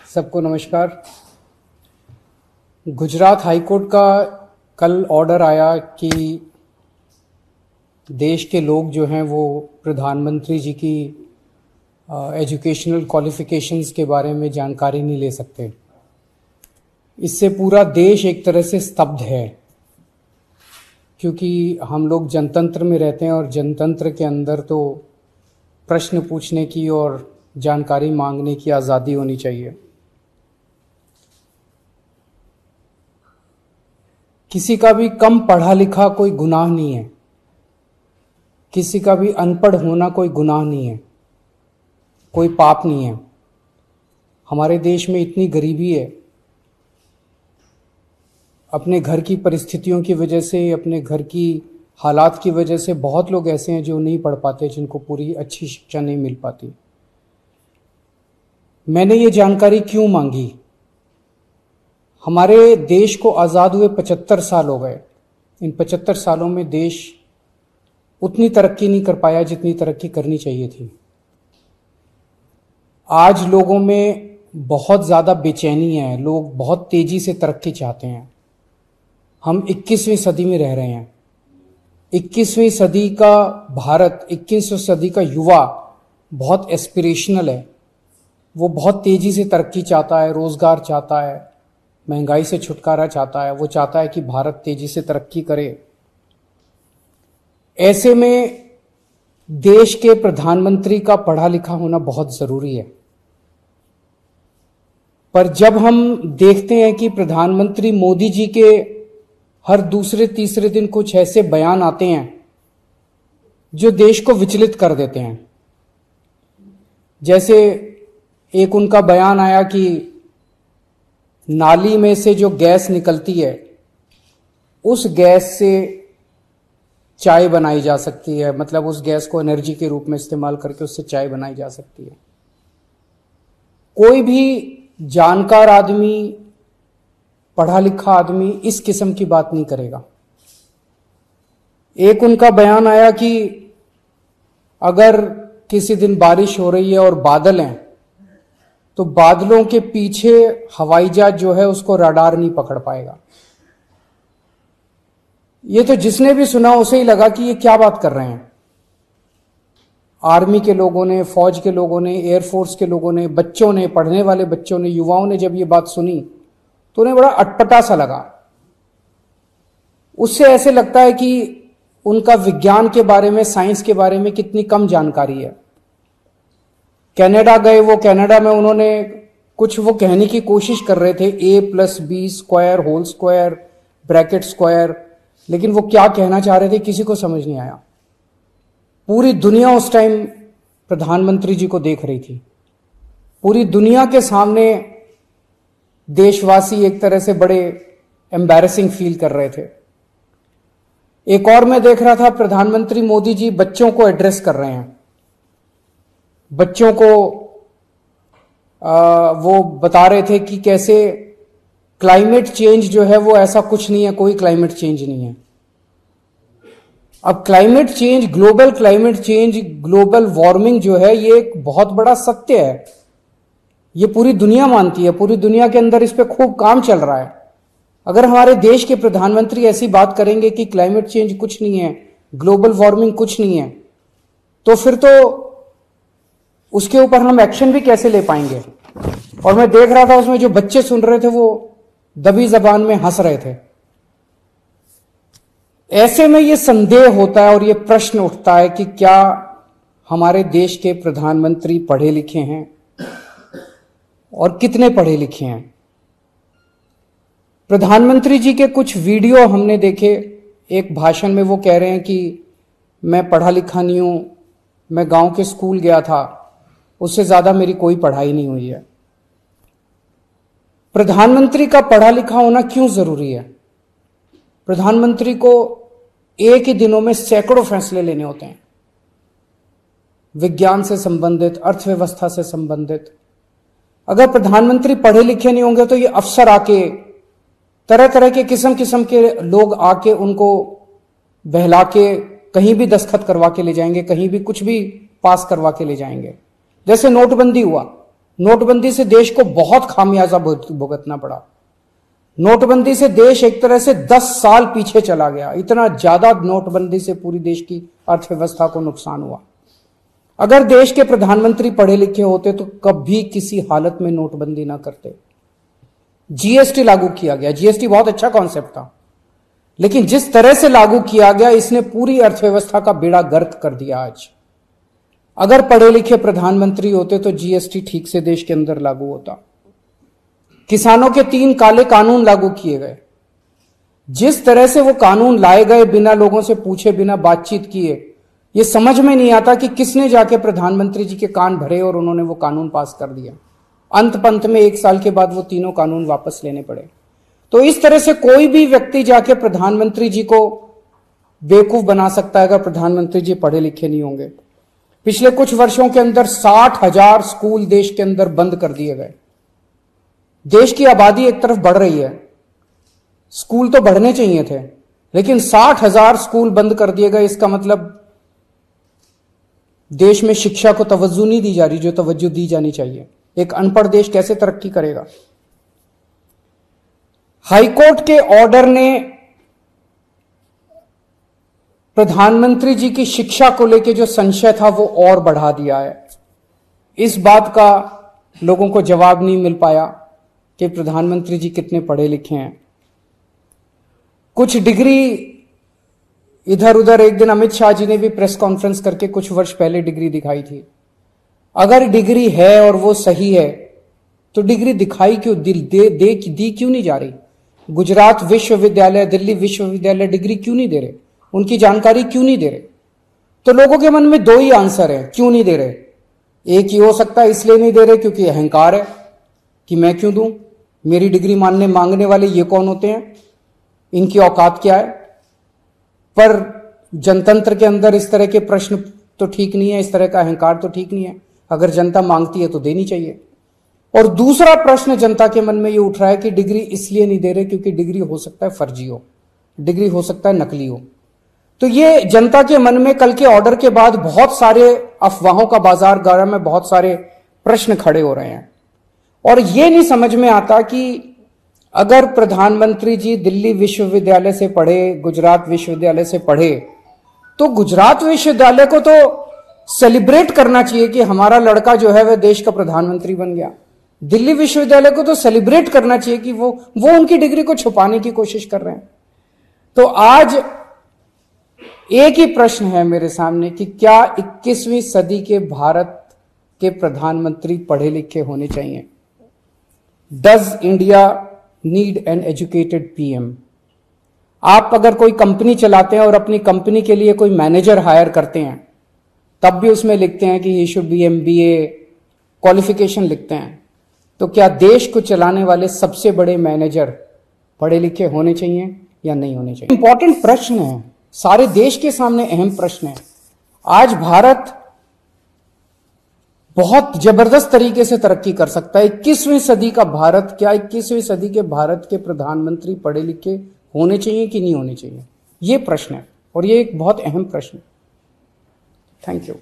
सबको नमस्कार। गुजरात हाईकोर्ट का कल ऑर्डर आया कि देश के लोग जो हैं वो प्रधानमंत्री जी की एजुकेशनल क्वालिफिकेशंस के बारे में जानकारी नहीं ले सकते। इससे पूरा देश एक तरह से स्तब्ध है, क्योंकि हम लोग जनतंत्र में रहते हैं और जनतंत्र के अंदर तो प्रश्न पूछने की और जानकारी मांगने की आज़ादी होनी चाहिए। किसी का भी कम पढ़ा लिखा कोई गुनाह नहीं है, किसी का भी अनपढ़ होना कोई गुनाह नहीं है, कोई पाप नहीं है। हमारे देश में इतनी गरीबी है, अपने घर की परिस्थितियों की वजह से, अपने घर की हालात की वजह से बहुत लोग ऐसे हैं जो नहीं पढ़ पाते, जिनको पूरी अच्छी शिक्षा नहीं मिल पाती। मैंने ये जानकारी क्यों मांगी? हमारे देश को आज़ाद हुए 75 साल हो गए। इन 75 सालों में देश उतनी तरक्की नहीं कर पाया जितनी तरक्की करनी चाहिए थी। आज लोगों में बहुत ज़्यादा बेचैनी है, लोग बहुत तेज़ी से तरक्की चाहते हैं। हम 21वीं सदी में रह रहे हैं। 21वीं सदी का भारत, 21वीं सदी का युवा बहुत एस्पिरेशनल है। वो बहुत तेज़ी से तरक्की चाहता है, रोज़गार चाहता है, महंगाई से छुटकारा चाहता है। वो चाहता है कि भारत तेजी से तरक्की करे। ऐसे में देश के प्रधानमंत्री का पढ़ा लिखा होना बहुत जरूरी है। पर जब हम देखते हैं कि प्रधानमंत्री मोदी जी के हर दूसरे तीसरे दिन कुछ ऐसे बयान आते हैं जो देश को विचलित कर देते हैं। जैसे एक उनका बयान आया कि नाली में से जो गैस निकलती है, उस गैस से चाय बनाई जा सकती है, मतलब उस गैस को एनर्जी के रूप में इस्तेमाल करके उससे चाय बनाई जा सकती है। कोई भी जानकार आदमी, पढ़ा लिखा आदमी इस किस्म की बात नहीं करेगा। एक उनका बयान आया कि अगर किसी दिन बारिश हो रही है और बादल हैं, तो बादलों के पीछे हवाई जहाज जो है उसको रडार नहीं पकड़ पाएगा। ये तो जिसने भी सुना उसे ही लगा कि ये क्या बात कर रहे हैं। आर्मी के लोगों ने, फौज के लोगों ने, एयरफोर्स के लोगों ने, बच्चों ने, पढ़ने वाले बच्चों ने, युवाओं ने जब ये बात सुनी तो उन्हें बड़ा अटपटा सा लगा। उससे ऐसे लगता है कि उनका विज्ञान के बारे में, साइंस के बारे में कितनी कम जानकारी है। कनाडा गए, वो कनाडा में उन्होंने कुछ वो कहने की कोशिश कर रहे थे, a+b² whole square bracket square, लेकिन वो क्या कहना चाह रहे थे किसी को समझ नहीं आया। पूरी दुनिया उस टाइम प्रधानमंत्री जी को देख रही थी। पूरी दुनिया के सामने देशवासी एक तरह से बड़े एम्बैरेसिंग फील कर रहे थे। एक और मैं देख रहा था, प्रधानमंत्री मोदी जी बच्चों को एड्रेस कर रहे हैं। बच्चों को वो बता रहे थे कि कैसे क्लाइमेट चेंज जो है वो ऐसा कुछ नहीं है, कोई क्लाइमेट चेंज नहीं है। अब climate change, global climate change, global warming जो है ये एक बहुत बड़ा सत्य है। ये पूरी दुनिया मानती है, पूरी दुनिया के अंदर इस पे खूब काम चल रहा है। अगर हमारे देश के प्रधानमंत्री ऐसी बात करेंगे कि क्लाइमेट चेंज कुछ नहीं है, ग्लोबल वार्मिंग कुछ नहीं है, तो फिर तो उसके ऊपर हम एक्शन भी कैसे ले पाएंगे। और मैं देख रहा था उसमें जो बच्चे सुन रहे थे वो दबी जबान में हंस रहे थे। ऐसे में ये संदेह होता है और ये प्रश्न उठता है कि क्या हमारे देश के प्रधानमंत्री पढ़े लिखे हैं और कितने पढ़े लिखे हैं। प्रधानमंत्री जी के कुछ वीडियो हमने देखे। एक भाषण में वो कह रहे हैं कि मैं पढ़ा लिखा नहीं हूं, मैं गांव के स्कूल गया था, उससे ज्यादा मेरी कोई पढ़ाई नहीं हुई है। प्रधानमंत्री का पढ़ा लिखा होना क्यों जरूरी है? प्रधानमंत्री को एक ही दिनों में सैकड़ों फैसले लेने होते हैं, विज्ञान से संबंधित, अर्थव्यवस्था से संबंधित। अगर प्रधानमंत्री पढ़े लिखे नहीं होंगे तो ये अफसर आके, तरह तरह के किस्म किस्म के लोग आके उनको बहला के कहीं भी दस्तखत करवा के ले जाएंगे, कहीं भी कुछ भी पास करवा के ले जाएंगे। जैसे नोटबंदी हुआ, नोटबंदी से देश को बहुत खामियाजा भुगतना पड़ा। नोटबंदी से देश एक तरह से 10 साल पीछे चला गया। इतना ज्यादा नोटबंदी से पूरी देश की अर्थव्यवस्था को नुकसान हुआ। अगर देश के प्रधानमंत्री पढ़े लिखे होते तो कभी किसी हालत में नोटबंदी ना करते। जीएसटी लागू किया गया। जीएसटी बहुत अच्छा कॉन्सेप्ट था, लेकिन जिस तरह से लागू किया गया इसने पूरी अर्थव्यवस्था का बेड़ा गर्क कर दिया। आज अगर पढ़े लिखे प्रधानमंत्री होते तो जीएसटी ठीक से देश के अंदर लागू होता। किसानों के 3 काले कानून लागू किए गए। जिस तरह से वो कानून लाए गए बिना लोगों से पूछे, बिना बातचीत किए, ये समझ में नहीं आता कि किसने जाके प्रधानमंत्री जी के कान भरे और उन्होंने वो कानून पास कर दिया। अंत पंत में 1 साल के बाद वो तीनों कानून वापस लेने पड़े। तो इस तरह से कोई भी व्यक्ति जाके प्रधानमंत्री जी को बेवकूफ बना सकता है अगर प्रधानमंत्री जी पढ़े लिखे नहीं होंगे। पिछले कुछ वर्षों के अंदर 60,000 स्कूल देश के अंदर बंद कर दिए गए। देश की आबादी एक तरफ बढ़ रही है, स्कूल तो बढ़ने चाहिए थे, लेकिन 60,000 स्कूल बंद कर दिए गए। इसका मतलब देश में शिक्षा को तवज्जो नहीं दी जा रही जो तवज्जो दी जानी चाहिए। एक अनपढ़ देश कैसे तरक्की करेगा? हाईकोर्ट के ऑर्डर ने प्रधानमंत्री जी की शिक्षा को लेकर जो संशय था वो और बढ़ा दिया है। इस बात का लोगों को जवाब नहीं मिल पाया कि प्रधानमंत्री जी कितने पढ़े लिखे हैं। कुछ डिग्री इधर उधर, एक दिन अमित शाह जी ने भी प्रेस कॉन्फ्रेंस करके कुछ वर्ष पहले डिग्री दिखाई थी। अगर डिग्री है और वो सही है तो डिग्री दिखाई क्यों दी क्यों नहीं जा रही? गुजरात विश्वविद्यालय, दिल्ली विश्वविद्यालय डिग्री क्यों नहीं दे रहे? उनकी जानकारी क्यों नहीं दे रहे? तो लोगों के मन में 2 ही आंसर है क्यों नहीं दे रहे। एक ही हो सकता है इसलिए नहीं दे रहे क्योंकि अहंकार है कि मैं क्यों दूं, मेरी डिग्री मांगने वाले ये कौन होते हैं, इनकी औकात क्या है। पर जनतंत्र के अंदर इस तरह के प्रश्न तो ठीक नहीं है, इस तरह का अहंकार तो ठीक नहीं है। अगर जनता मांगती है तो देनी चाहिए। और दूसरा प्रश्न जनता के मन में ये उठ रहा है कि डिग्री इसलिए नहीं दे रहे क्योंकि डिग्री हो सकता है फर्जी हो, डिग्री हो सकता है नकली हो। तो ये जनता के मन में कल के ऑर्डर के बाद बहुत सारे अफवाहों का बाजार गर्म है, बहुत सारे प्रश्न खड़े हो रहे हैं। और ये नहीं समझ में आता कि अगर प्रधानमंत्री जी दिल्ली विश्वविद्यालय से पढ़े, गुजरात विश्वविद्यालय से पढ़े, तो गुजरात विश्वविद्यालय को तो सेलिब्रेट करना चाहिए कि हमारा लड़का जो है वह देश का प्रधानमंत्री बन गया। दिल्ली विश्वविद्यालय को तो सेलिब्रेट करना चाहिए कि वो उनकी डिग्री को छुपाने की कोशिश कर रहे हैं। तो आज एक ही प्रश्न है मेरे सामने कि क्या 21वीं सदी के भारत के प्रधानमंत्री पढ़े लिखे होने चाहिए? Does India need an educated PM? आप अगर कोई कंपनी चलाते हैं और अपनी कंपनी के लिए कोई मैनेजर हायर करते हैं, तब भी उसमें लिखते हैं कि he should be MBA qualification लिखते हैं। तो क्या देश को चलाने वाले सबसे बड़े मैनेजर पढ़े लिखे होने चाहिए या नहीं होने चाहिए? इंपॉर्टेंट प्रश्न है, सारे देश के सामने अहम प्रश्न है। आज भारत बहुत जबरदस्त तरीके से तरक्की कर सकता है। 21वीं सदी का भारत, क्या 21वीं सदी के भारत के प्रधानमंत्री पढ़े लिखे होने चाहिए कि नहीं होने चाहिए? ये प्रश्न है और ये एक बहुत अहम प्रश्न है। Thank you.